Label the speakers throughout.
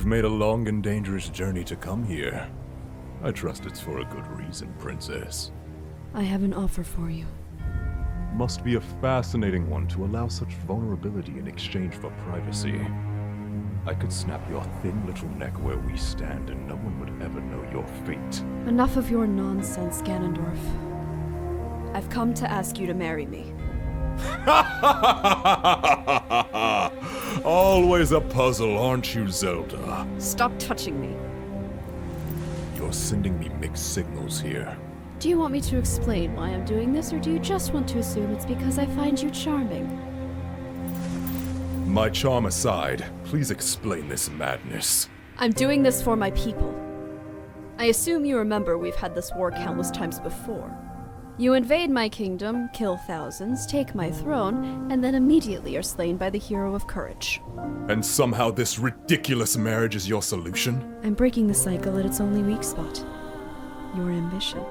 Speaker 1: You've made a long and dangerous journey to come here. I trust it's for a good reason, Princess.
Speaker 2: I have an offer for you.
Speaker 1: Must be a fascinating one to allow such vulnerability in exchange for privacy. I could snap your thin little neck where we stand and no one would ever know your fate.
Speaker 2: Enough of your nonsense, Ganondorf. I've come to ask you to marry me.
Speaker 1: Always a puzzle, aren't you, Zelda?
Speaker 2: Stop touching me.
Speaker 1: You're sending me mixed signals here.
Speaker 2: Do you want me to explain why I'm doing this, or do you just want to assume it's because I find you charming?
Speaker 1: My charm aside, please explain this madness.
Speaker 2: I'm doing this for my people. I assume you remember we've had this war countless times before. You invade my kingdom, kill thousands, take my throne, and then immediately are slain by the hero of courage.
Speaker 1: And somehow this ridiculous marriage is your solution?
Speaker 2: I'm breaking the cycle at its only weak spot. Your ambition.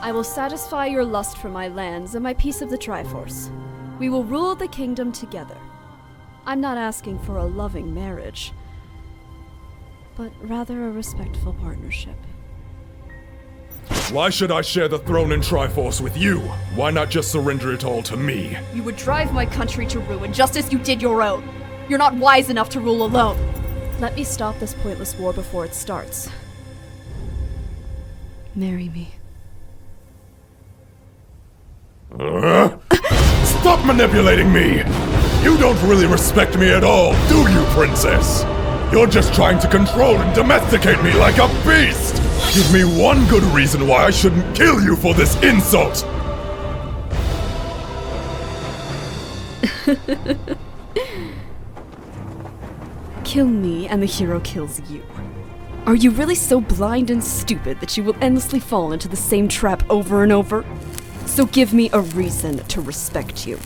Speaker 2: I will satisfy your lust for my lands and my piece of the Triforce. We will rule the kingdom together. I'm not asking for a loving marriage, but rather a respectful partnership.
Speaker 1: Why should I share the throne and Triforce with you? Why not just surrender it all to me?
Speaker 2: You would drive my country to ruin just as you did your own. You're not wise enough to rule alone. Let me stop this pointless war before it starts. Marry me.
Speaker 1: Stop manipulating me! You don't really respect me at all, do you, Princess? You're just trying to control and domesticate me like a beast! Give me one good reason why I shouldn't kill you for this insult!
Speaker 2: Kill me and the hero kills you. Are you really so blind and stupid that you will endlessly fall into the same trap over and over? So give me a reason to respect you.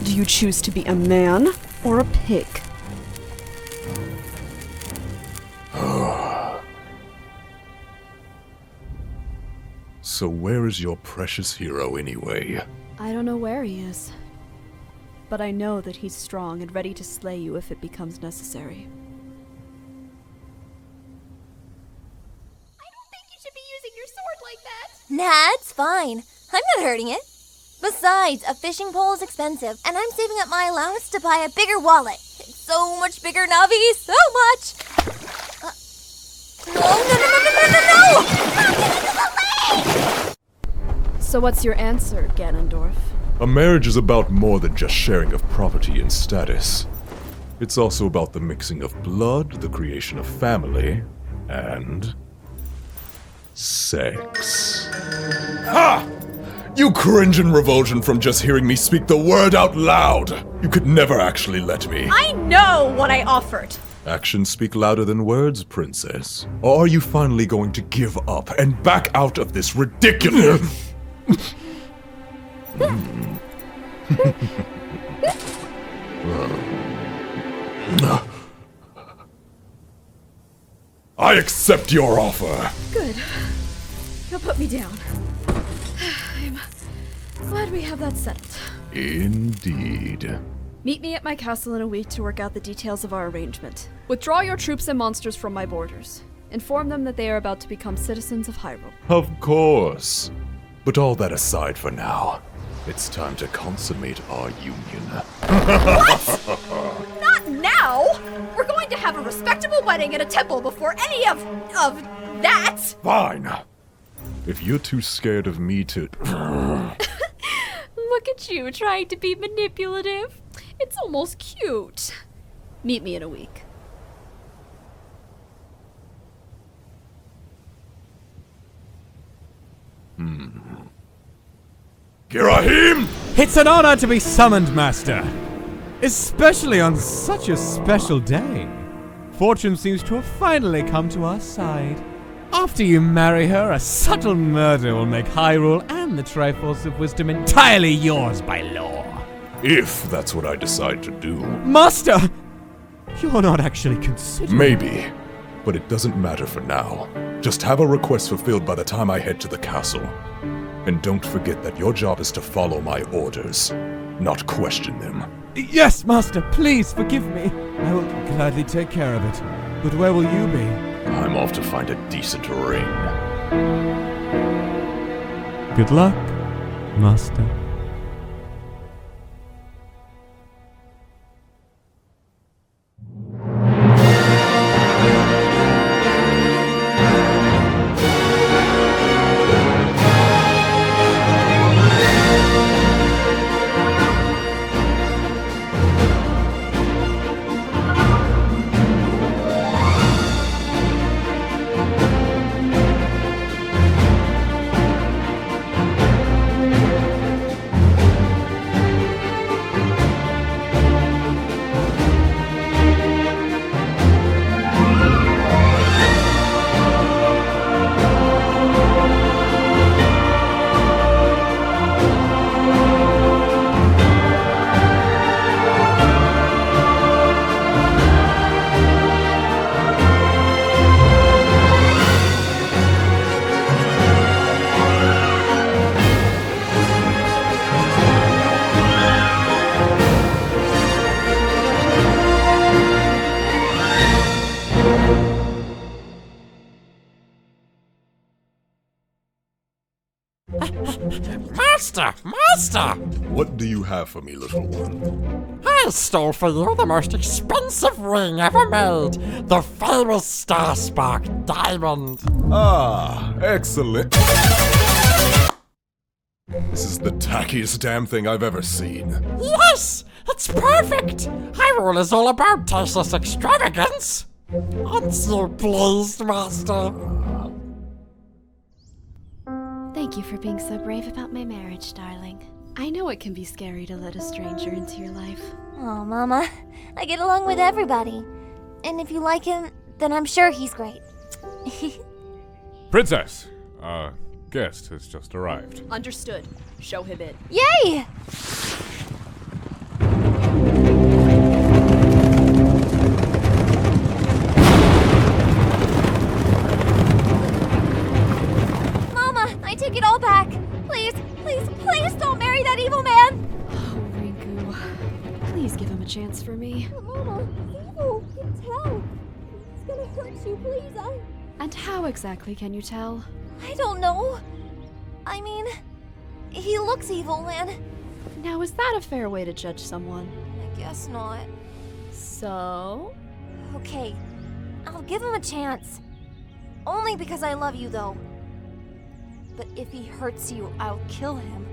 Speaker 2: Do you choose to be a man or a pig?
Speaker 1: So where is your precious hero anyway?
Speaker 2: I don't know where he is. But I know that he's strong and ready to slay you if it becomes necessary.
Speaker 3: I don't think you should be using your sword like that.
Speaker 4: Nah, it's fine. I'm not hurting it. Besides, a fishing pole is expensive, and I'm saving up my allowance to buy a bigger wallet. It's so much bigger, Navi, so much! No!
Speaker 2: So what's your answer, Ganondorf?
Speaker 1: A marriage is about more than just sharing of property and status. It's also about the mixing of blood, the creation of family, and sex. Ha! You cringe in revulsion from just hearing me speak the word out loud. You could never actually let me.
Speaker 3: I know what I offered.
Speaker 1: Actions speak louder than words, Princess. Or are you finally going to give up and back out of this ridiculous... I accept your offer.
Speaker 2: Good. Now put me down. I'm glad we have that settled.
Speaker 1: Indeed.
Speaker 2: Meet me at my castle in a week to work out the details of our arrangement. Withdraw your troops and monsters from my borders. Inform them that they are about to become citizens of Hyrule.
Speaker 1: Of course. But all that aside for now, it's time to consummate our union.
Speaker 3: What? Not now! We're going to have a respectable wedding at a temple before any of that!
Speaker 1: Fine. If you're too scared of me to...
Speaker 2: Look at you trying to be manipulative. It's almost cute. Meet me in a week.
Speaker 1: Girahim!
Speaker 5: It's an honor to be summoned, Master. Especially on such a special day. Fortune seems to have finally come to our side. After you marry her, a subtle murder will make Hyrule and the Triforce of Wisdom entirely yours by law.
Speaker 1: If that's what I decide to do.
Speaker 5: Master! You're not actually considering...
Speaker 1: Maybe, but it doesn't matter for now. Just have a request fulfilled by the time I head to the castle. And don't forget that your job is to follow my orders. not question them.
Speaker 5: Yes, Master, please forgive me. I will gladly take care of it. But where will you be?
Speaker 1: I'm off to find a decent ring.
Speaker 5: Good luck, Master.
Speaker 6: Master!
Speaker 1: What do you have for me, little one?
Speaker 6: I stole for you the most expensive ring ever made, the famous Starspark diamond.
Speaker 1: Ah, excellent. This is the tackiest damn thing I've ever seen.
Speaker 6: Yes! It's perfect! Hyrule is all about tasteless extravagance. Aren't you pleased, Master?
Speaker 2: Thank you for being so brave about my marriage, darling. I know it can be scary to let a stranger into your life.
Speaker 4: Oh, Mama, I get along with everybody. And if you like him, then I'm sure he's great.
Speaker 7: Princess! Our guest has just arrived.
Speaker 2: Understood. Show him in.
Speaker 4: Yay! Mama, I take it all back. Please, please, please don't marry that evil man.
Speaker 2: Oh, Rinku. Please give him a chance for me.
Speaker 4: Mama, he's evil. You can tell. He's gonna hurt you, please.
Speaker 2: And how exactly can you tell?
Speaker 4: I don't know. I mean, he looks evil, and
Speaker 2: Now, is that a fair way to judge someone?
Speaker 4: I guess not.
Speaker 2: So?
Speaker 4: Okay, I'll give him a chance. Only because I love you, though. But if he hurts you, I'll kill him.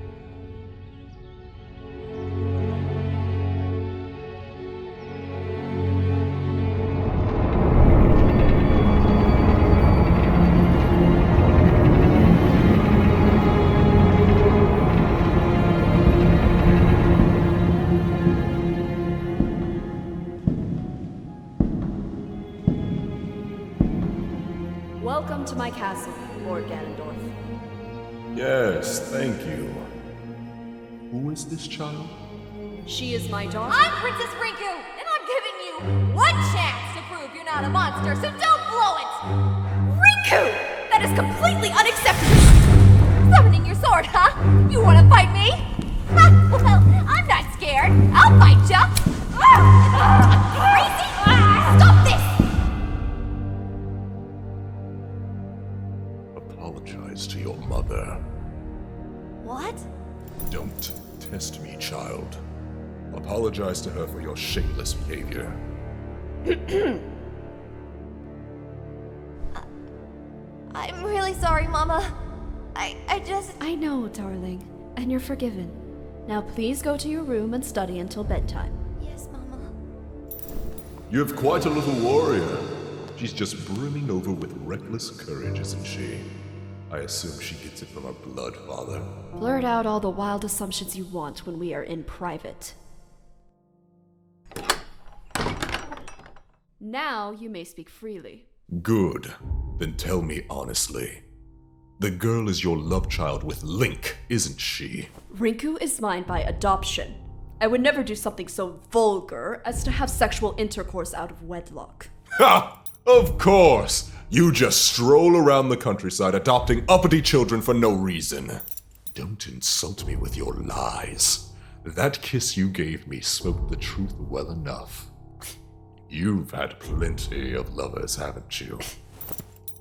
Speaker 2: Welcome to my castle, Lord Ganondorf.
Speaker 1: Yes, thank you. Who is this child?
Speaker 2: She is my daughter.
Speaker 3: I'm Princess Rinku, and I'm giving you one chance to prove you're not a monster, so don't blow it! Rinku! That is completely unacceptable! Summoning your sword, huh? You wanna fight me? Ha, well, I'm not scared. I'll fight ya! Crazy! Stop this!
Speaker 1: Apologize to your mother.
Speaker 4: What?
Speaker 1: Don't test me, child. Apologize to her for your shameless behavior.
Speaker 4: I'm really sorry, Mama. I just...
Speaker 2: I know, darling, and you're forgiven. Now please go to your room and study until bedtime.
Speaker 4: Yes, Mama.
Speaker 1: You have quite a little warrior. She's just brimming over with reckless courage, isn't she? I assume she gets it from her blood father.
Speaker 2: Blurt out all the wild assumptions you want when we are in private. Now you may speak freely.
Speaker 1: Good. Then tell me honestly. The girl is your love child with Link, isn't she?
Speaker 2: Rinku is mine by adoption. I would never do something so vulgar as to have sexual intercourse out of wedlock.
Speaker 1: Ha! Of course! You just stroll around the countryside adopting uppity children for no reason. Don't insult me with your lies. That kiss you gave me spoke the truth well enough. You've had plenty of lovers, haven't you?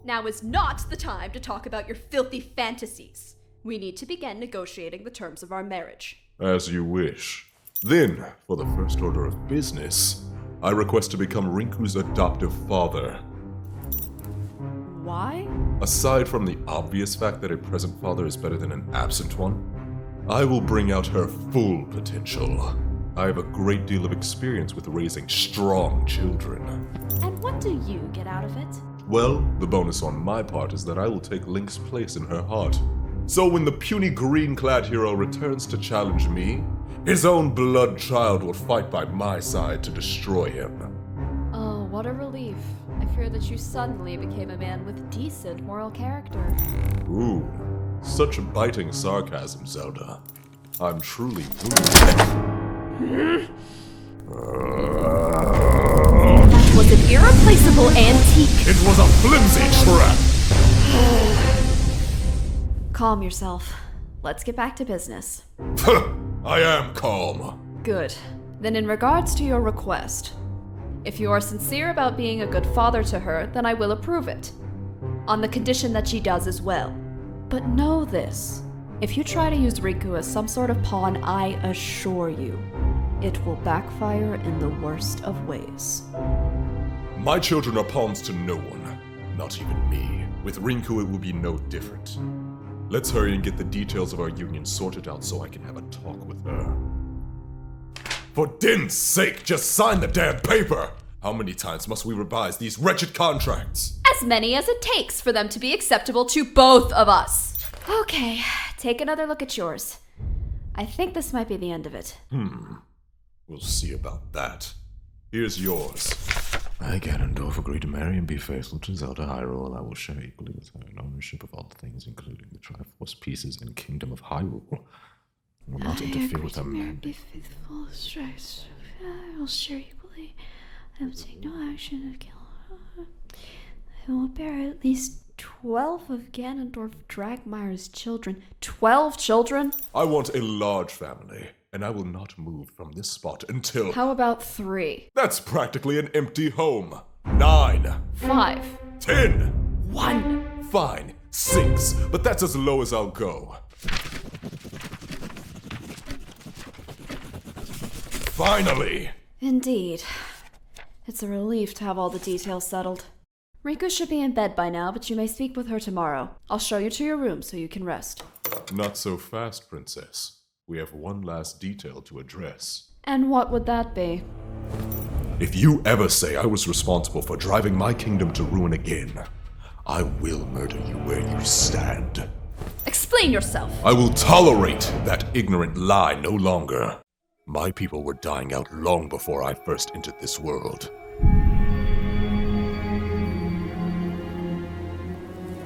Speaker 2: Now is not the time to talk about your filthy fantasies. We need to begin negotiating the terms of our marriage.
Speaker 1: As you wish. Then, for the first order of business, I request to become Rinku's adoptive father.
Speaker 2: Why?
Speaker 1: Aside from the obvious fact that a present father is better than an absent one, I will bring out her full potential. I have a great deal of experience with raising strong children.
Speaker 2: And what do you get out of it?
Speaker 1: Well, the bonus on my part is that I will take Link's place in her heart. So when the puny green-clad hero returns to challenge me, his own blood child will fight by my side to destroy him.
Speaker 2: Oh, what a relief. I fear that you suddenly became a man with decent moral character.
Speaker 1: Ooh, such biting sarcasm, Zelda. I'm truly moved.
Speaker 2: That was an irreplaceable antique.
Speaker 1: It was a flimsy trap!
Speaker 2: Calm yourself. Let's get back to business.
Speaker 1: I am calm.
Speaker 2: Good. Then in regards to your request, if you are sincere about being a good father to her, then I will approve it. On the condition that she does as well. But know this. If you try to use Rinku as some sort of pawn, I assure you, it will backfire in the worst of ways.
Speaker 1: My children are pawns to no one. Not even me. With Rinku, it will be no different. Let's hurry and get the details of our union sorted out so I can have a talk with her. For Din's sake, just sign the damn paper! How many times must we revise these wretched contracts?
Speaker 2: As many as it takes for them to be acceptable to both of us. Okay, take another look at yours. I think this might be the end of it.
Speaker 1: We'll see about that. Here's yours. I, Ganondorf, agree to marry and be faithful to Zelda Hyrule. I will share equally with her in ownership of all things, including the Triforce pieces and Kingdom of Hyrule. I will not interfere with her mandate.
Speaker 2: Be faithful, strive. I will share equally. I will take no action to kill her. I will bear at least 12 of Ganondorf Dragmire's children. 12 children?
Speaker 1: I want a large family, and I will not move from this spot until...
Speaker 2: How about 3?
Speaker 1: That's practically an empty home. 9.
Speaker 2: 5.
Speaker 1: 10.
Speaker 2: 1.
Speaker 1: Fine. 6. But that's as low as I'll go. Finally!
Speaker 2: Indeed. It's a relief to have all the details settled. Rinku should be in bed by now, but you may speak with her tomorrow. I'll show you to your room so you can rest.
Speaker 1: Not so fast, Princess. We have one last detail to address.
Speaker 2: And what would that be?
Speaker 1: If you ever say I was responsible for driving my kingdom to ruin again, I will murder you where you stand.
Speaker 2: Explain yourself!
Speaker 1: I will tolerate that ignorant lie no longer. My people were dying out long before I first entered this world.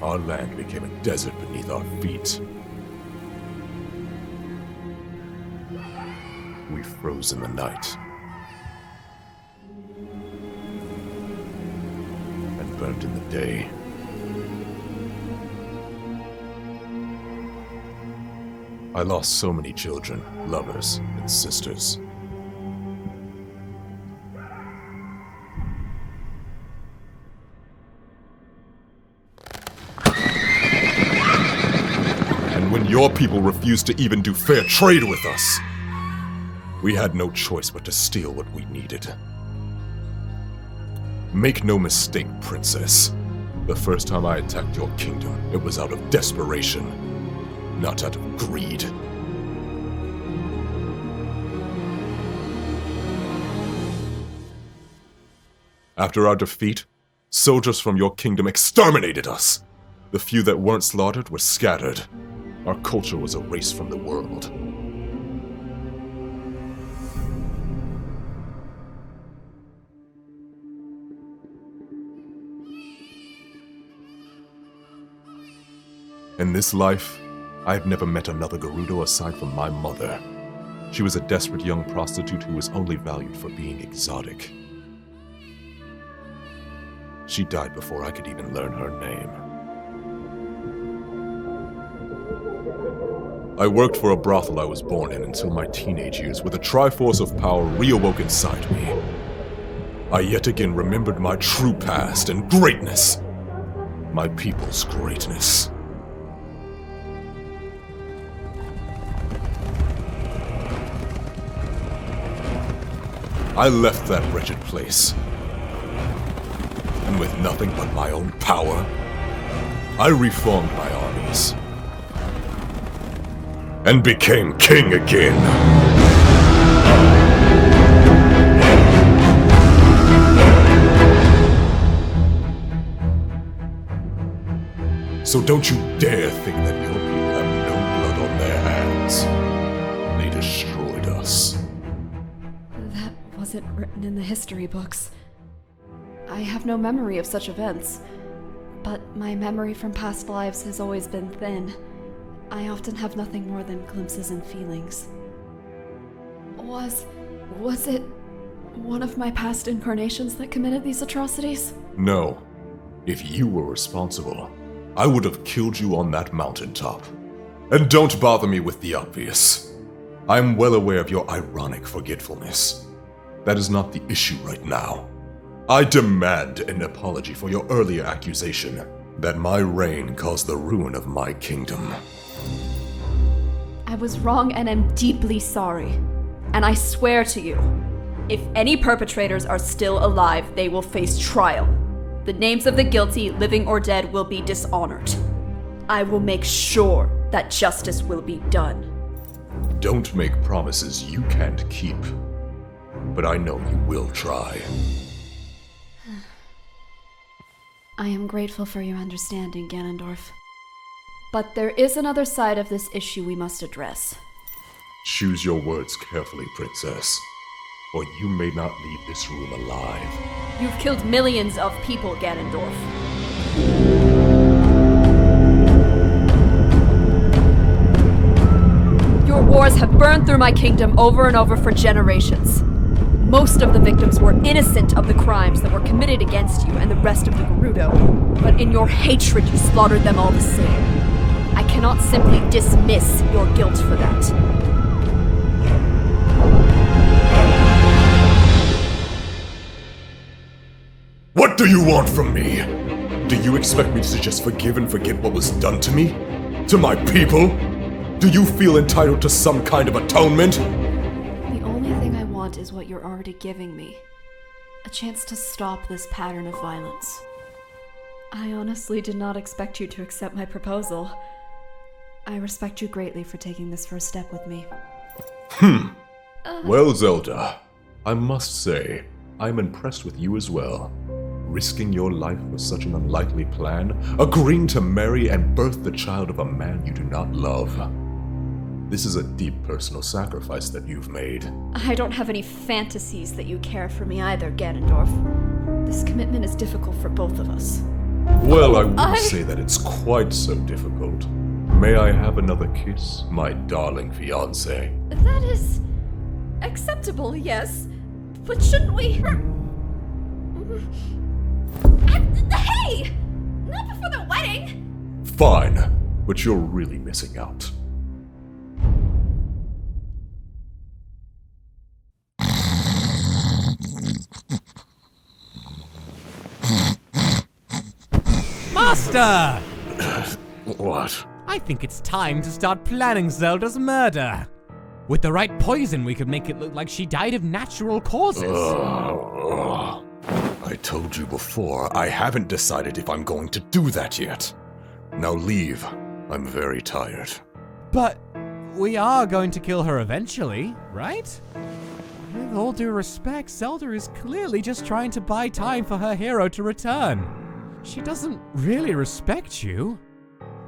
Speaker 1: Our land became a desert beneath our feet. We froze in the night. And burned in the day. I lost so many children, lovers, and sisters. And when your people refused to even do fair trade with us, we had no choice but to steal what we needed. Make no mistake, Princess. The first time I attacked your kingdom, it was out of desperation. Not out of greed. After our defeat, soldiers from your kingdom exterminated us. The few that weren't slaughtered were scattered. Our culture was erased from the world. In this life, I have never met another Gerudo aside from my mother. She was a desperate young prostitute who was only valued for being exotic. She died before I could even learn her name. I worked for a brothel I was born in until my teenage years, where the Triforce of Power reawoke inside me. I yet again remembered my true past and greatness. My people's greatness. I left that wretched place. And with nothing but my own power, I reformed my armies. And became king again. So don't you dare think that your people have no blood on their hands. They destroyed us.
Speaker 2: That wasn't written in the history books. I have no memory of such events, but my memory from past lives has always been thin. I often have nothing more than glimpses and feelings. Was it one of my past incarnations that committed these atrocities?
Speaker 1: No. If you were responsible, I would have killed you on that mountaintop. And don't bother me with the obvious. I'm well aware of your ironic forgetfulness. That is not the issue right now. I demand an apology for your earlier accusation that my reign caused the ruin of my kingdom.
Speaker 2: I was wrong and am deeply sorry. And I swear to you, if any perpetrators are still alive, they will face trial. The names of the guilty, living or dead, will be dishonored. I will make sure that justice will be done.
Speaker 1: Don't make promises you can't keep. But I know you will try.
Speaker 2: I am grateful for your understanding, Ganondorf. But there is another side of this issue we must address.
Speaker 1: Choose your words carefully, Princess, or you may not leave this room alive.
Speaker 2: You've killed millions of people, Ganondorf. Your wars have burned through my kingdom over and over for generations. Most of the victims were innocent of the crimes that were committed against you and the rest of the Gerudo, but in your hatred you slaughtered them all the same. I cannot simply dismiss your guilt for that.
Speaker 1: What do you want from me? Do you expect me to just forgive and forget what was done to me? To my people? Do you feel entitled to some kind of atonement?
Speaker 2: The only thing I want is what you're already giving me. A chance to stop this pattern of violence. I honestly did not expect you to accept my proposal. I respect you greatly for taking this first step with me.
Speaker 1: Well, Zelda, I must say, I'm impressed with you as well. Risking your life for such an unlikely plan, agreeing to marry and birth the child of a man you do not love. This is a deep personal sacrifice that you've made.
Speaker 2: I don't have any fantasies that you care for me either, Ganondorf. This commitment is difficult for both of us.
Speaker 1: Well, I wouldn't say that it's quite so difficult. May I have another kiss, my darling fiancé?
Speaker 2: That is acceptable, yes. But shouldn't we... Hey! Not before the wedding!
Speaker 1: Fine, but you're really missing out.
Speaker 5: Master!
Speaker 1: What?
Speaker 5: I think it's time to start planning Zelda's murder. With the right poison, we could make it look like she died of natural causes.
Speaker 1: I told you before, I haven't decided if I'm going to do that yet. Now leave. I'm very tired.
Speaker 5: But we are going to kill her eventually, right? With all due respect, Zelda is clearly just trying to buy time for her hero to return. She doesn't really respect you.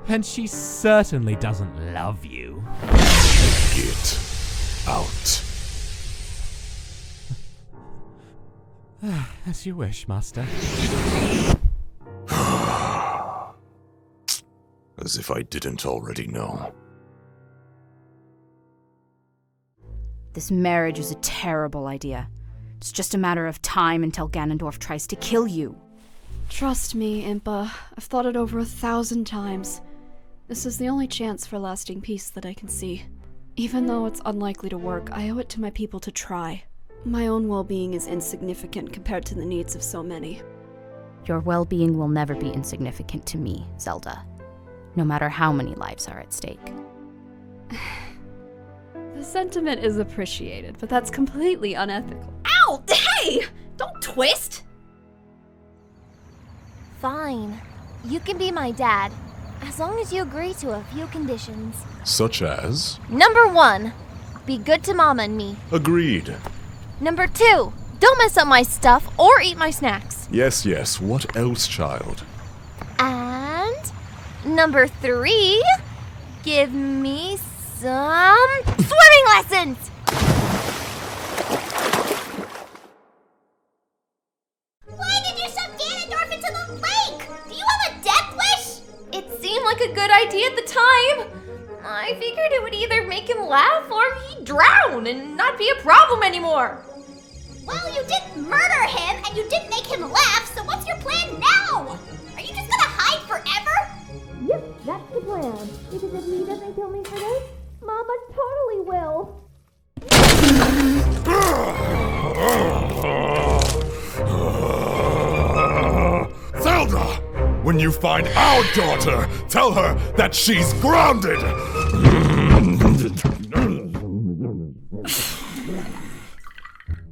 Speaker 5: And she certainly doesn't love you.
Speaker 1: Get out.
Speaker 5: As you wish, Master.
Speaker 1: As if I didn't already know.
Speaker 8: This marriage is a terrible idea. It's just a matter of time until Ganondorf tries to kill you.
Speaker 2: Trust me, Impa. I've thought it over 1,000 times. This is the only chance for lasting peace that I can see. Even though it's unlikely to work, I owe it to my people to try. My own well-being is insignificant compared to the needs of so many.
Speaker 8: Your well-being will never be insignificant to me, Zelda. No matter how many lives are at stake.
Speaker 2: The sentiment is appreciated, but that's completely unethical.
Speaker 3: Ow! Hey! Don't twist!
Speaker 4: Fine. You can be my dad, as long as you agree to a few conditions.
Speaker 1: Such as?
Speaker 4: Number 1, be good to Mama and me.
Speaker 1: Agreed.
Speaker 4: Number 2, don't mess up my stuff or eat my snacks.
Speaker 1: Yes, yes. What else, child?
Speaker 4: And number 3, give me some swimming lessons!
Speaker 3: Why did you shove Ganondorf into the lake? Do you have a death wish?
Speaker 4: It seemed like a good idea at the time. I figured it would either make him laugh or he'd drown and not be a problem anymore.
Speaker 3: Well, you didn't murder him and you didn't make him laugh, so what's your plan now? Are you just gonna hide forever?
Speaker 4: Yep, that's the plan. Because if he doesn't kill me for this, Mama totally will.
Speaker 1: Zelda! When you find our daughter, tell her that she's grounded!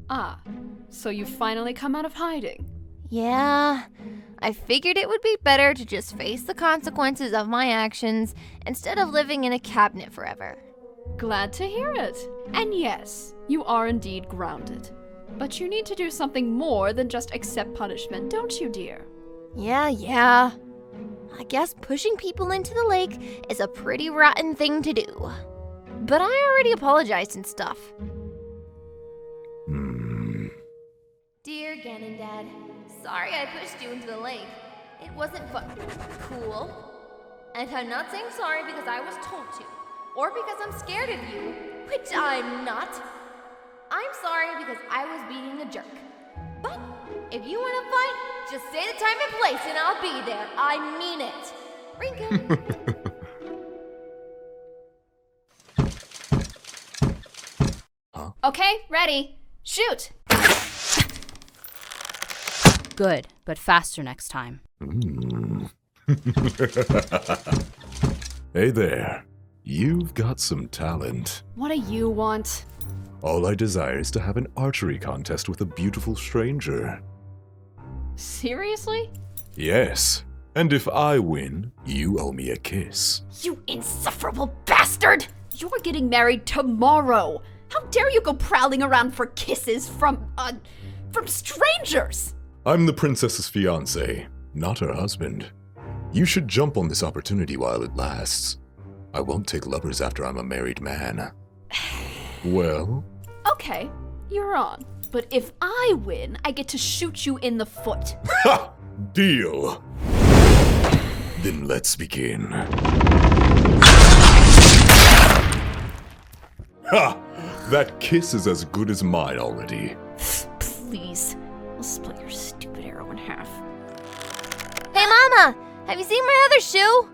Speaker 2: Ah, so you finally come out of hiding.
Speaker 4: Yeah, I figured it would be better to just face the consequences of my actions instead of living in a cabinet forever.
Speaker 2: Glad to hear it. And yes, you are indeed grounded. But you need to do something more than just accept punishment, don't you, dear?
Speaker 4: Yeah. I guess pushing people into the lake is a pretty rotten thing to do. But I already apologized and stuff. Dear Ganondad, sorry I pushed you into the lake. It wasn't cool. And I'm not saying sorry because I was told to, or because I'm scared of you, which I'm not. I'm sorry because I was being a jerk. But if you want to fight, just say the time and place and I'll be there. I mean it. Rinku.
Speaker 2: Okay, ready. Shoot!
Speaker 8: Good, but faster next time.
Speaker 1: Hey there. You've got some talent.
Speaker 2: What do you want?
Speaker 1: All I desire is to have an archery contest with a beautiful stranger.
Speaker 2: Seriously?
Speaker 1: Yes. And if I win, you owe me a kiss.
Speaker 2: You insufferable bastard! You're getting married tomorrow! How dare you go prowling around for kisses from strangers?
Speaker 1: I'm the princess's fiancé, not her husband. You should jump on this opportunity while it lasts. I won't take lovers after I'm a married man. Well?
Speaker 2: Okay, you're on. But if I win, I get to shoot you in the foot.
Speaker 1: Ha! Deal! Then let's begin. Ha! That kiss is as good as mine already.
Speaker 2: Please, I'll split your stupid arrow in half.
Speaker 4: Hey, Mama! Have you seen my other shoe?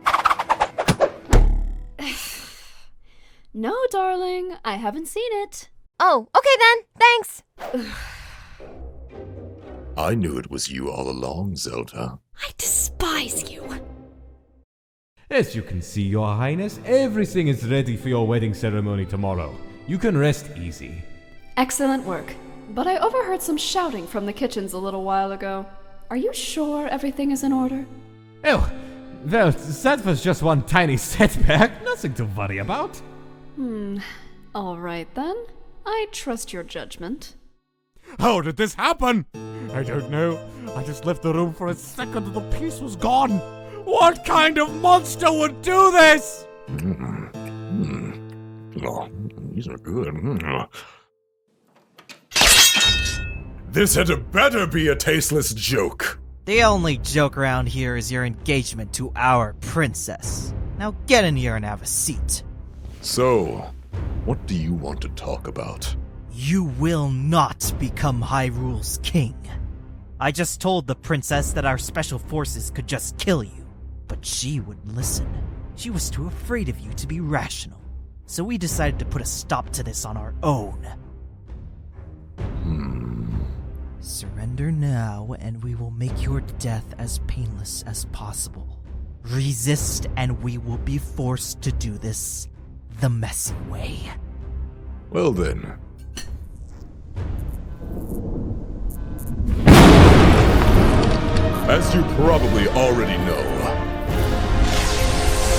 Speaker 2: No, darling, I haven't seen it.
Speaker 4: Oh, okay then. Thanks.
Speaker 1: I knew it was you all along, Zelda.
Speaker 2: I despise you.
Speaker 5: As you can see, Your Highness, everything is ready for your wedding ceremony tomorrow. You can rest easy.
Speaker 2: Excellent work. But I overheard some shouting from the kitchens a little while ago. Are you sure everything is in order?
Speaker 5: Oh, well, that was just one tiny setback. Nothing to worry about.
Speaker 2: All right then. I trust your judgment.
Speaker 5: How did this happen? I don't know. I just left the room for a second and the piece was gone. What kind of monster would do this?
Speaker 1: Oh, these are good. This had better be a tasteless joke.
Speaker 9: The only joke around here is your engagement to our princess. Now get in here and have a seat.
Speaker 1: So, what do you want to talk about?
Speaker 9: You will not become Hyrule's king. I just told the princess that our special forces could just kill you, but she wouldn't listen. She was too afraid of you to be rational. So we decided to put a stop to this on our own. Surrender now, and we will make your death as painless as possible. Resist, and we will be forced to do this the messy way.
Speaker 1: Well then. As you probably already know,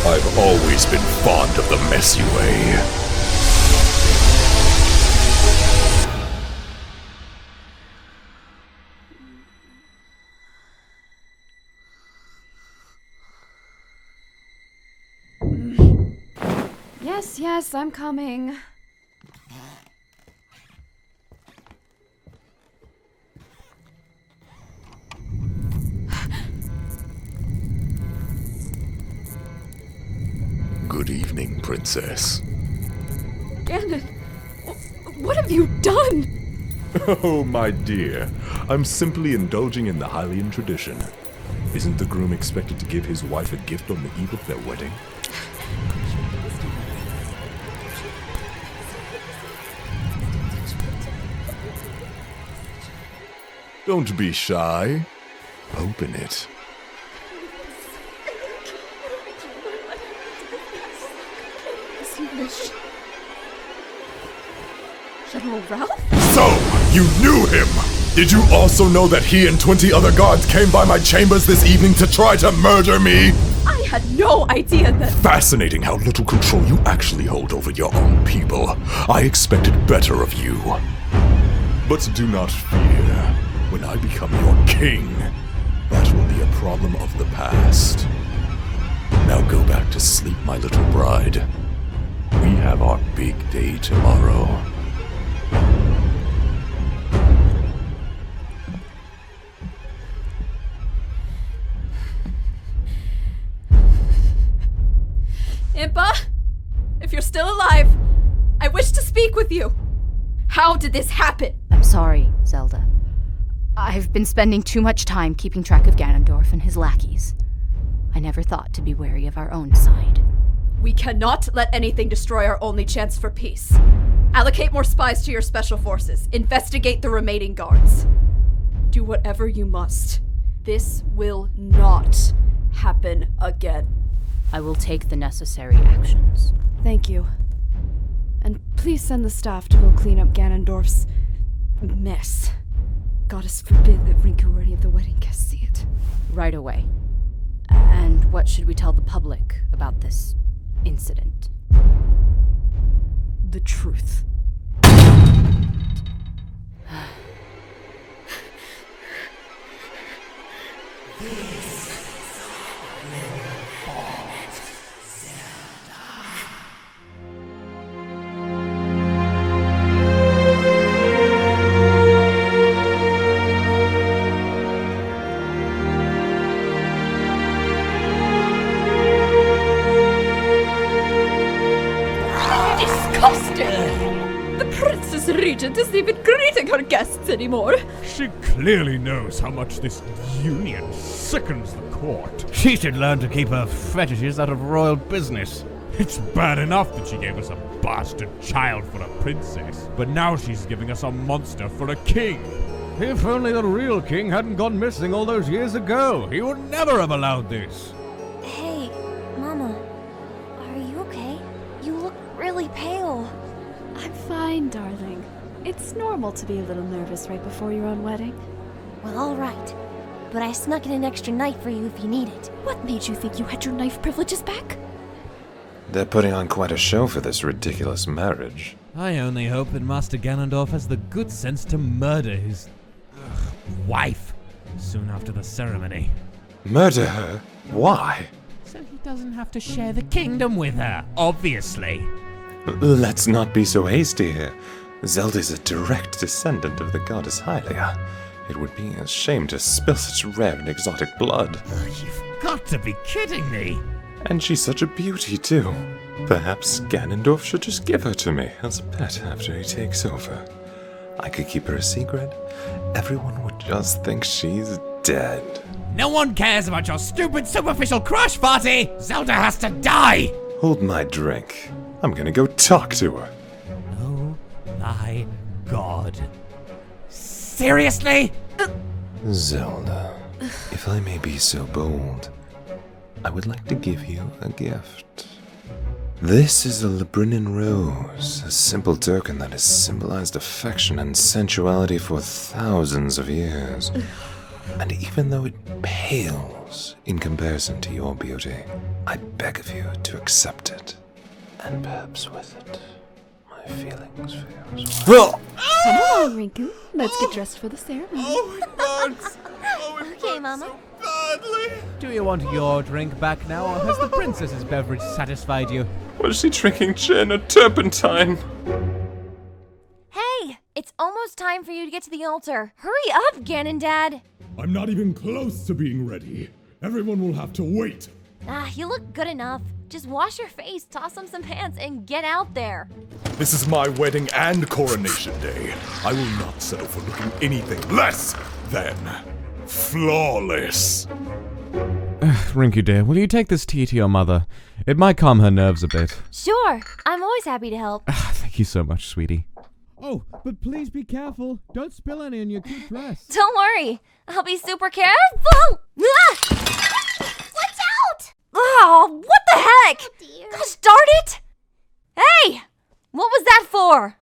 Speaker 1: I've always been fond of the messy way.
Speaker 2: Yes, I'm coming.
Speaker 1: Good evening, Princess.
Speaker 2: Ganon, what have you done?
Speaker 1: Oh, my dear. I'm simply indulging in the Hylian tradition. Isn't the groom expected to give his wife a gift on the eve of their wedding? Don't be shy. Open it.
Speaker 2: As you wish. General Ralph?
Speaker 1: So, you knew him! Did you also know that he and 20 other guards came by my chambers this evening to try to murder me?
Speaker 2: I had no idea that—
Speaker 1: Fascinating how little control you actually hold over your own people. I expected better of you. But do not fear. When I become your king, that will be a problem of the past. Now go back to sleep, my little bride. We have our big day tomorrow.
Speaker 2: Impa, if you're still alive, I wish to speak with you. How did this happen?
Speaker 8: I'm sorry, Zelda. I've been spending too much time keeping track of Ganondorf and his lackeys. I never thought to be wary of our own side.
Speaker 2: We cannot let anything destroy our only chance for peace. Allocate more spies to your special forces. Investigate the remaining guards. Do whatever you must. This will not happen again.
Speaker 8: I will take the necessary actions.
Speaker 2: Thank you. And please send the staff to go clean up Ganondorf's mess. Goddess forbid that Rinku or any of the wedding guests see it.
Speaker 8: Right away. And what should we tell the public about this incident?
Speaker 2: The truth. Regent isn't even greeting her guests anymore.
Speaker 5: She clearly knows how much this union sickens the court. She should learn to keep her fetishes out of royal business. It's bad enough that she gave us a bastard child for a princess, but now she's giving us a monster for a king. If only the real king hadn't gone missing all those years ago, he would never have allowed this.
Speaker 4: Hey, Mama. Are you okay? You look really pale.
Speaker 2: I'm fine, darling. It's normal to be a little nervous right before your own wedding.
Speaker 4: Well, all right. But I snuck in an extra knife for you if you need it.
Speaker 2: What made you think you had your knife privileges back?
Speaker 10: They're putting on quite a show for this ridiculous marriage.
Speaker 5: I only hope that Master Ganondorf has the good sense to murder his wife soon after the ceremony.
Speaker 10: Murder her? Why?
Speaker 5: So he doesn't have to share the kingdom with her, obviously.
Speaker 10: Let's not be so hasty here. Zelda's a direct descendant of the goddess Hylia. It would be a shame to spill such rare and exotic blood.
Speaker 5: You've got to be kidding me!
Speaker 10: And she's such a beauty, too. Perhaps Ganondorf should just give her to me as a pet after he takes over. I could keep her a secret. Everyone would just think she's dead.
Speaker 5: No one cares about your stupid superficial crush party! Zelda has to die!
Speaker 10: Hold my drink. I'm gonna go talk to her.
Speaker 5: Oh my god. Seriously?
Speaker 10: Zelda, if I may be so bold, I would like to give you a gift. This is a Librinian rose, a simple token that has symbolized affection and sensuality for thousands of years. And even though it pales in comparison to your beauty, I beg of you to accept it. And perhaps with it, my feelings for you as well.
Speaker 2: Come on, Rinku. Let's get dressed for the ceremony.
Speaker 1: Oh, it burns! Oh, it
Speaker 4: Okay,
Speaker 1: burns
Speaker 4: Mama.
Speaker 1: so badly!
Speaker 5: Do you want your drink back now, or has the princess's beverage satisfied you?
Speaker 10: Was she drinking gin or turpentine?
Speaker 4: Hey, it's almost time for you to get to the altar. Hurry up, Ganondad.
Speaker 1: I'm not even close to being ready. Everyone will have to wait.
Speaker 4: You look good enough. Just wash your face, toss on some pants, and get out there.
Speaker 1: This is my wedding and coronation day. I will not settle for looking anything less than flawless.
Speaker 5: Rinku dear, will you take this tea to your mother? It might calm her nerves a bit.
Speaker 4: Sure, I'm always happy to help.
Speaker 5: Thank you so much, sweetie. Oh, but please be careful. Don't spill any on your cute dress.
Speaker 4: Don't worry, I'll be super careful. Watch out! Oh, what the heck? Gosh darn it! Hey, what was that for?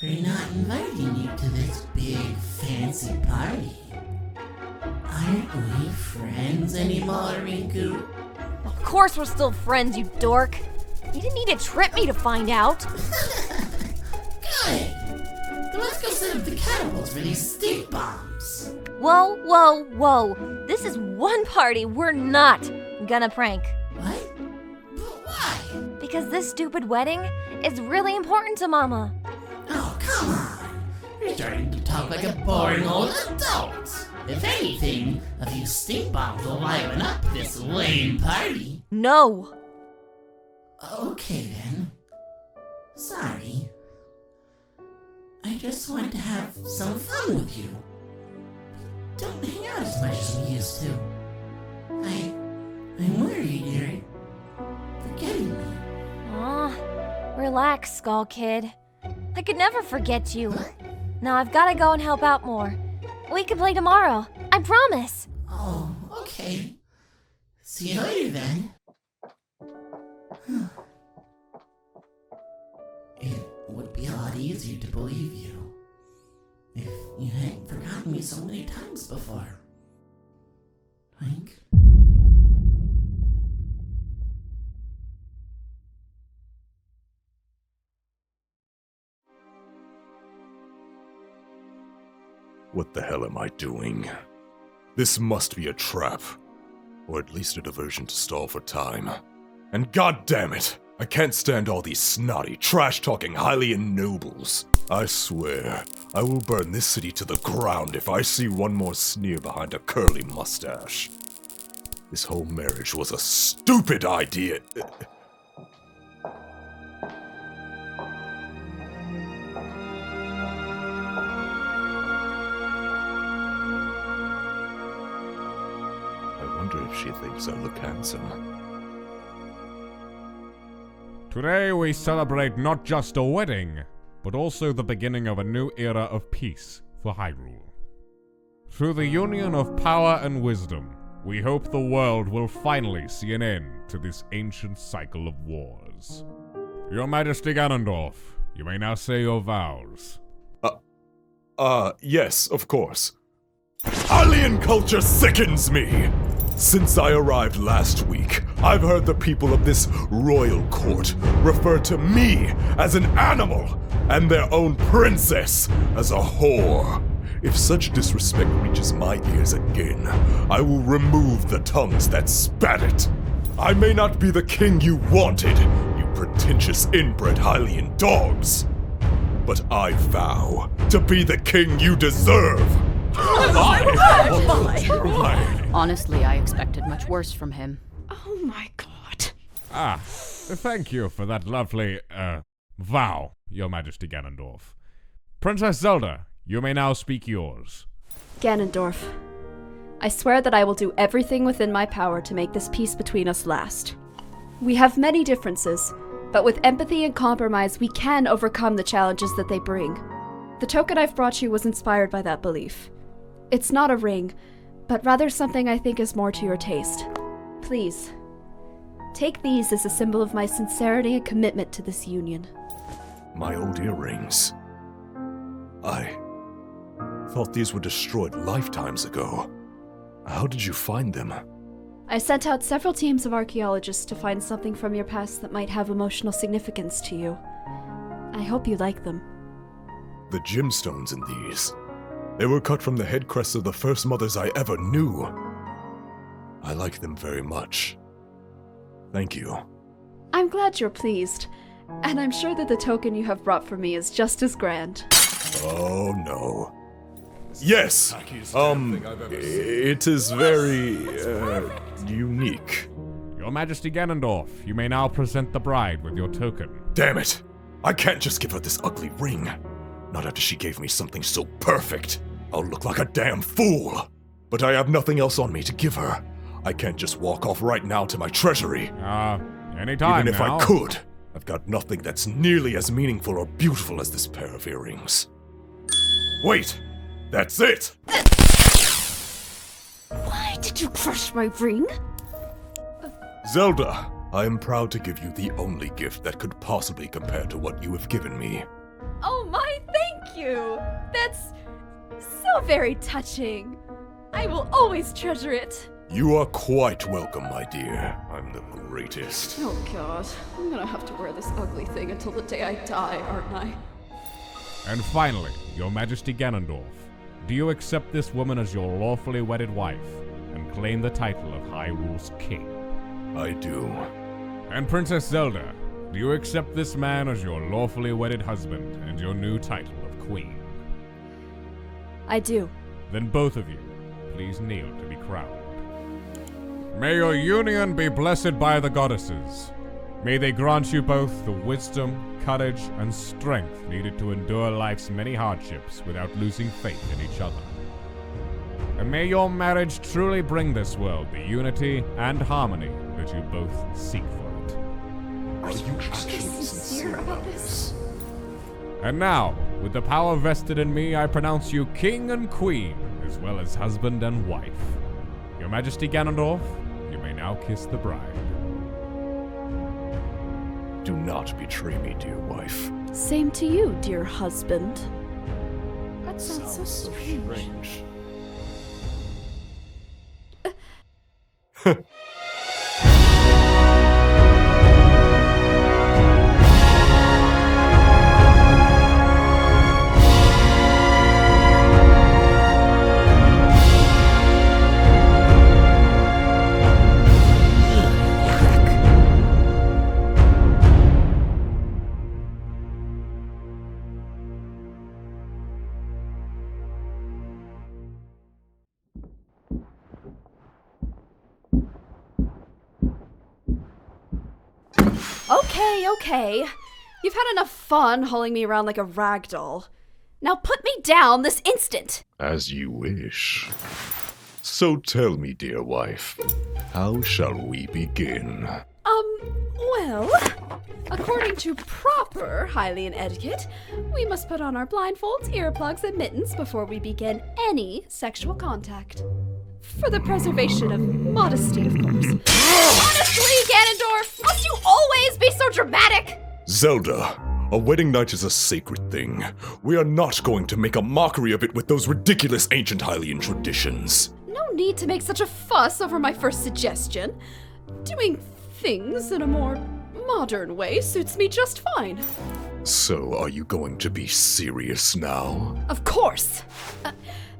Speaker 11: We're not inviting you to this big fancy party. Aren't we friends anymore, Rinku?
Speaker 4: Of course we're still friends, you dork. You didn't need to trip me to find out.
Speaker 11: Good. Let's go set up the catapults for these stink bombs.
Speaker 4: Whoa, whoa, whoa. This is one party we're not gonna prank.
Speaker 11: What? But why?
Speaker 4: Because this stupid wedding is really important to Mama.
Speaker 11: Oh, come on. You're starting to talk like a boring old adult. If anything, a few stink bombs will liven up this lame party.
Speaker 4: No.
Speaker 11: Okay then. Sorry. I just want to have some fun with you. Don't hang out as much as we used to. I'm worried you're forgetting me.
Speaker 4: Aw, relax, Skull Kid. I could never forget you. Now I've gotta go and help out more. We can play tomorrow. I promise.
Speaker 11: Oh, okay. See you later then. It would be a lot easier to believe you if you hadn't forgotten me so many times before. Link?
Speaker 1: What the hell am I doing? This must be a trap. Or at least a diversion to stall for time. And god damn it! I can't stand all these snotty, trash-talking Hylian nobles. I swear, I will burn this city to the ground if I see one more sneer behind a curly mustache. This whole marriage was a stupid idea. I wonder if she thinks I look handsome.
Speaker 7: Today we celebrate not just a wedding, but also the beginning of a new era of peace for Hyrule. Through the union of power and wisdom, we hope the world will finally see an end to this ancient cycle of wars. Your Majesty Ganondorf, you may now say your vows.
Speaker 1: Yes, of course. Hylian culture sickens me! Since I arrived last week, I've heard the people of this royal court refer to me as an animal and their own princess as a whore. If such disrespect reaches my ears again, I will remove the tongues that spat it. I may not be the king you wanted, you pretentious inbred Hylian dogs, but I vow to be the king you deserve.
Speaker 8: Honestly, I expected much worse from him.
Speaker 2: Oh my god.
Speaker 7: Thank you for that lovely, vow, Your Majesty Ganondorf. Princess Zelda, you may now speak yours.
Speaker 2: Ganondorf, I swear that I will do everything within my power to make this peace between us last. We have many differences, but with empathy and compromise, we can overcome the challenges that they bring. The token I've brought you was inspired by that belief. It's not a ring, but rather something I think is more to your taste. Please, take these as a symbol of my sincerity and commitment to this union.
Speaker 1: My old earrings. I thought these were destroyed lifetimes ago. How did you find them?
Speaker 2: I sent out several teams of archaeologists to find something from your past that might have emotional significance to you. I hope you like them.
Speaker 1: The gemstones in these. They were cut from the head crests of the first mothers I ever knew. I like them very much. Thank you.
Speaker 2: I'm glad you're pleased, and I'm sure that the token you have brought for me is just as grand.
Speaker 1: Oh no. Yes! It is very, unique.
Speaker 7: Your Majesty Ganondorf, you may now present the bride with your token.
Speaker 1: Damn it! I can't just give her this ugly ring. Not after she gave me something so perfect. I'll look like a damn fool. But I have nothing else on me to give her. I can't just walk off right now to my treasury.
Speaker 7: Anytime
Speaker 1: Even if
Speaker 7: now.
Speaker 1: I could, I've got nothing that's nearly as meaningful or beautiful as this pair of earrings. Wait! That's it!
Speaker 2: Why did you crush my ring?
Speaker 1: Zelda, I am proud to give you the only gift that could possibly compare to what you have given me.
Speaker 2: Oh my, thank you! That's so very touching. I will always treasure it.
Speaker 1: You are quite welcome, my dear. I'm the greatest.
Speaker 2: Oh god, I'm gonna have to wear this ugly thing until the day I die, aren't I?
Speaker 7: And finally, Your Majesty Ganondorf, do you accept this woman as your lawfully wedded wife and claim the title of Hyrule's king?
Speaker 1: I do.
Speaker 7: And Princess Zelda, do you accept this man as your lawfully wedded husband and your new title of queen?
Speaker 2: I do.
Speaker 7: Then both of you, please kneel to be crowned. May your union be blessed by the goddesses. May they grant you both the wisdom, courage, and strength needed to endure life's many hardships without losing faith in each other. And may your marriage truly bring this world the unity and harmony that you both seek for it.
Speaker 1: Are you actually sincere about this?
Speaker 7: And now, with the power vested in me, I pronounce you king and queen, as well as husband and wife. Your Majesty Ganondorf, you may now kiss the bride.
Speaker 1: Do not betray me, dear wife.
Speaker 2: Same to you, dear husband. That sounds so strange. Okay. You've had enough fun hauling me around like a rag doll. Now put me down this instant!
Speaker 1: As you wish. So tell me, dear wife, how shall we begin?
Speaker 2: Well, according to proper Hylian etiquette, we must put on our blindfolds, earplugs, and mittens before we begin any sexual contact. For the preservation of modesty, of course.
Speaker 3: Honestly, Ganondorf, must you always be so dramatic?
Speaker 1: Zelda, a wedding night is a sacred thing. We are not going to make a mockery of it with those ridiculous ancient Hylian traditions.
Speaker 2: No need to make such a fuss over my first suggestion. Doing things in a more modern way suits me just fine.
Speaker 1: So, are you going to be serious now?
Speaker 2: Of course.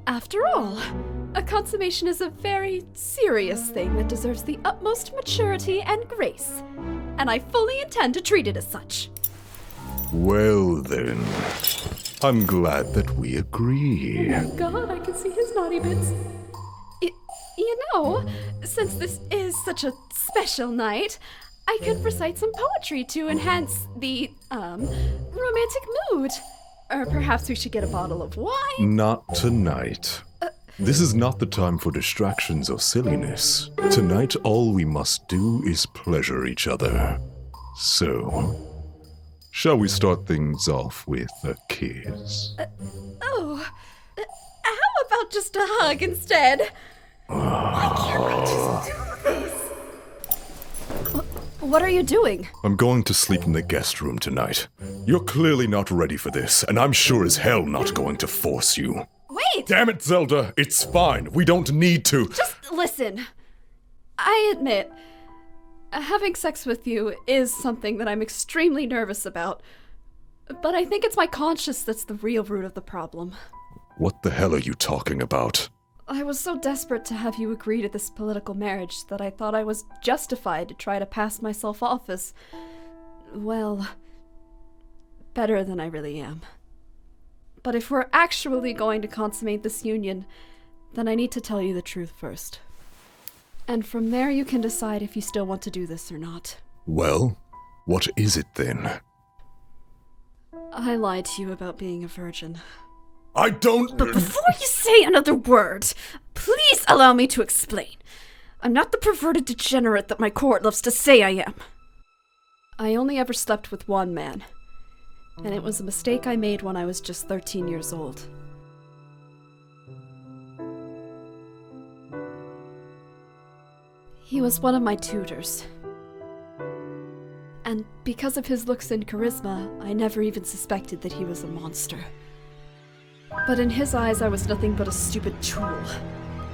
Speaker 2: After all, a consummation is a very serious thing that deserves the utmost maturity and grace, and I fully intend to treat it as such.
Speaker 1: Well then, I'm glad that we agree.
Speaker 2: Oh God, I can see his naughty bits. You know, since this is such a special night, I could recite some poetry to enhance the, romantic mood. Or perhaps we should get a bottle of wine?
Speaker 1: Not tonight. This is not the time for distractions or silliness. Tonight, all we must do is pleasure each other. So, shall we start things off with a kiss?
Speaker 2: Oh, how about just a hug instead? Why can't we just do this? What are you doing?
Speaker 1: I'm going to sleep in the guest room tonight. You're clearly not ready for this, and I'm sure as hell not going to force you.
Speaker 2: Wait!
Speaker 1: Damn it, Zelda! It's fine. We don't need to.
Speaker 2: Just listen. I admit, having sex with you is something that I'm extremely nervous about. But I think it's my conscience that's the real root of the problem.
Speaker 1: What the hell are you talking about?
Speaker 2: I was so desperate to have you agree to this political marriage that I thought I was justified to try to pass myself off as, well, better than I really am. But if we're actually going to consummate this union, then I need to tell you the truth first. And from there you can decide if you still want to do this or not.
Speaker 1: Well, what is it then?
Speaker 2: I lied to you about being a virgin.
Speaker 1: I don't...
Speaker 2: But before you say another word, please allow me to explain. I'm not the perverted degenerate that my court loves to say I am. I only ever slept with one man, and it was a mistake I made when I was just 13 years old. He was one of my tutors. And because of his looks and charisma, I never even suspected that he was a monster. But in his eyes, I was nothing but a stupid tool,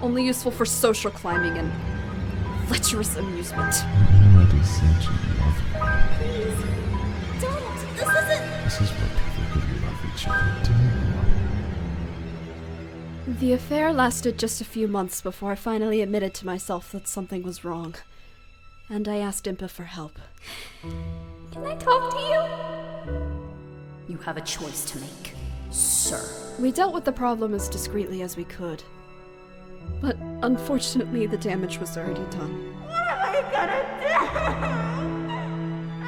Speaker 2: only useful for social climbing and lecherous amusement.
Speaker 12: You already said you love me.
Speaker 3: Please, don't. This isn't.
Speaker 12: This is what people who love each other do.
Speaker 2: The affair lasted just a few months before I finally admitted to myself that something was wrong. And I asked Impa for help.
Speaker 3: Can I talk to you?
Speaker 8: You have a choice to make, sir.
Speaker 2: We dealt with the problem as discreetly as we could. But unfortunately, the damage was already done.
Speaker 3: What am I gonna do?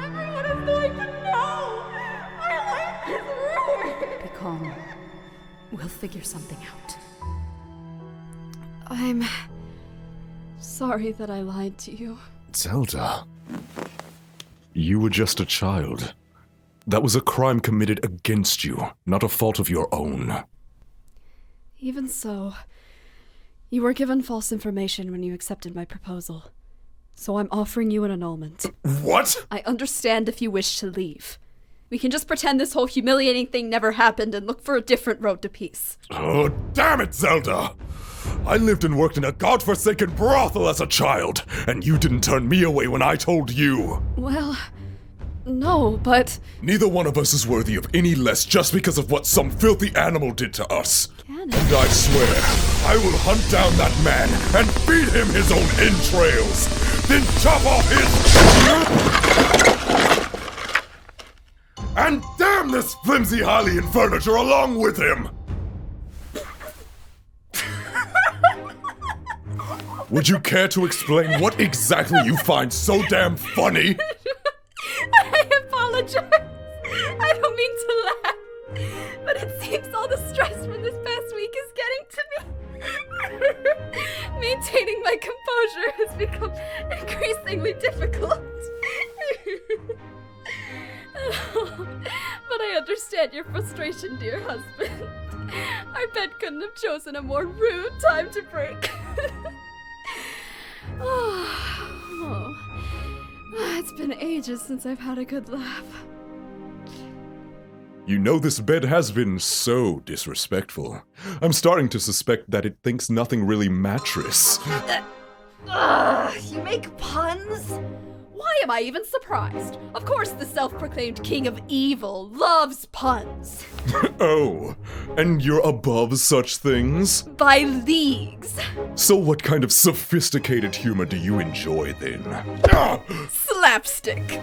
Speaker 3: Everyone is going to know! My life is ruined!
Speaker 8: Be calm. We'll figure something out.
Speaker 2: I'm sorry that I lied to you.
Speaker 1: Zelda, you were just a child. That was a crime committed against you, not a fault of your own.
Speaker 2: Even so, you were given false information when you accepted my proposal. So I'm offering you an annulment.
Speaker 1: What?
Speaker 2: I understand if you wish to leave. We can just pretend this whole humiliating thing never happened and look for a different road to peace.
Speaker 1: Oh, damn it, Zelda! I lived and worked in a godforsaken brothel as a child, and you didn't turn me away when I told you.
Speaker 2: Well, no, but...
Speaker 1: Neither one of us is worthy of any less just because of what some filthy animal did to us.
Speaker 2: Ganon.
Speaker 1: And I swear, I will hunt down that man and feed him his own entrails, then chop off his... and damn this flimsy Hylian furniture along with him! Would you care to explain what exactly you find so damn funny?
Speaker 2: I apologize. I don't mean to laugh. But it seems all the stress from this past week is getting to me. Maintaining my composure has become increasingly difficult. But I understand your frustration, dear husband. Our bed couldn't have chosen a more rude time to break. It's been ages since I've had a good laugh.
Speaker 1: You know this bed has been so disrespectful. I'm starting to suspect that it thinks nothing really mattress.
Speaker 2: You make puns? Why am I even surprised? Of course the self-proclaimed king of evil loves puns.
Speaker 1: Oh, and you're above such things?
Speaker 2: By leagues.
Speaker 1: So what kind of sophisticated humor do you enjoy then?
Speaker 2: Slapstick.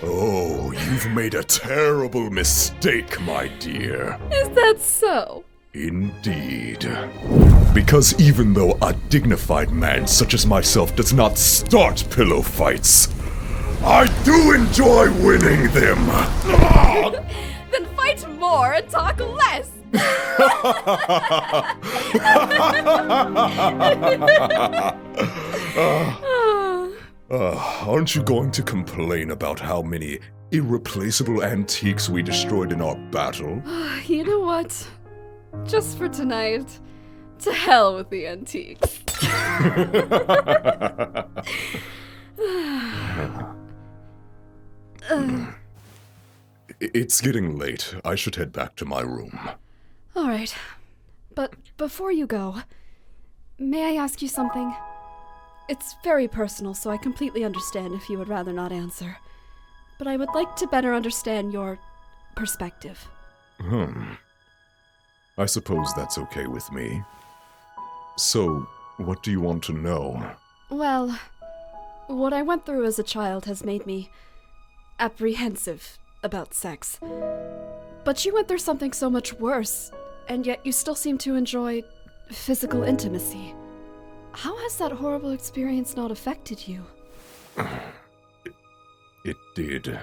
Speaker 1: Oh, you've made a terrible mistake, my dear.
Speaker 2: Is that so?
Speaker 1: Indeed. Because even though a dignified man such as myself does not start pillow fights, I do enjoy winning them.
Speaker 2: Then fight Fight more and talk less!
Speaker 1: Aren't you going to complain about how many irreplaceable antiques we destroyed in our battle?
Speaker 2: You know what? Just for tonight, to hell with the antiques.
Speaker 1: It's getting late. I should head back to my room.
Speaker 2: All right. But before you go, may I ask you something? It's very personal, so I completely understand if you would rather not answer. But I would like to better understand your perspective.
Speaker 1: I suppose that's okay with me. So, what do you want to know?
Speaker 2: Well, what I went through as a child has made me apprehensive about sex. But you went through something so much worse, and yet you still seem to enjoy physical intimacy. How has that horrible experience not affected you?
Speaker 1: It did.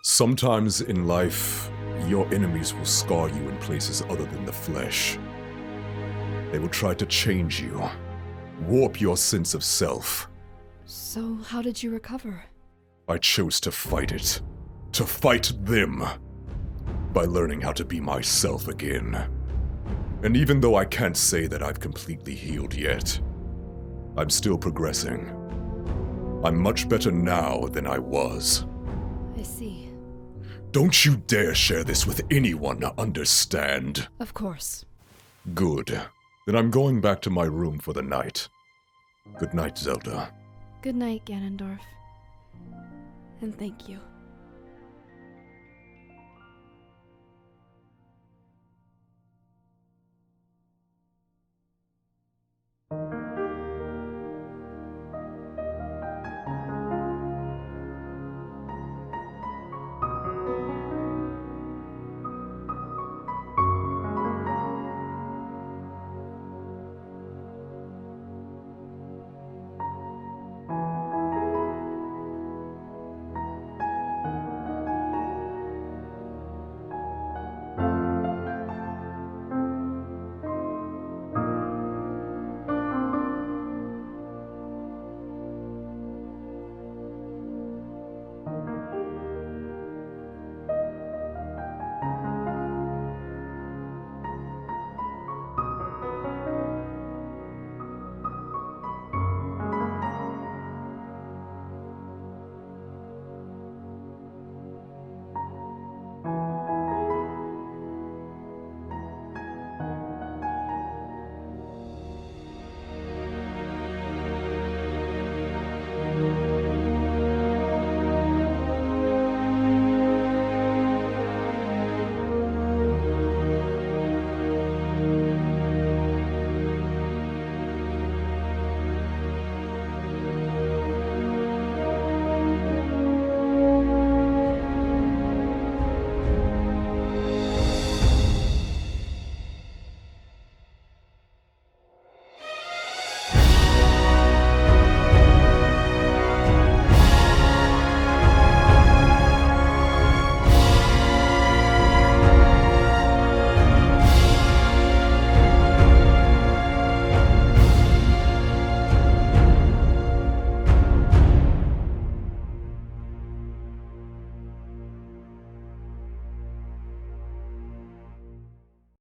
Speaker 1: Sometimes in life, your enemies will scar you in places other than the flesh. They will try to change you, warp your sense of self.
Speaker 2: So, how did you recover?
Speaker 1: I chose to fight it. To fight them. By learning how to be myself again. And even though I can't say that I've completely healed yet, I'm still progressing. I'm much better now than I was.
Speaker 2: I see.
Speaker 1: Don't you dare share this with anyone, understand?
Speaker 2: Of course.
Speaker 1: Good. Then I'm going back to my room for the night. Good night, Zelda.
Speaker 2: Good night, Ganondorf. And thank you.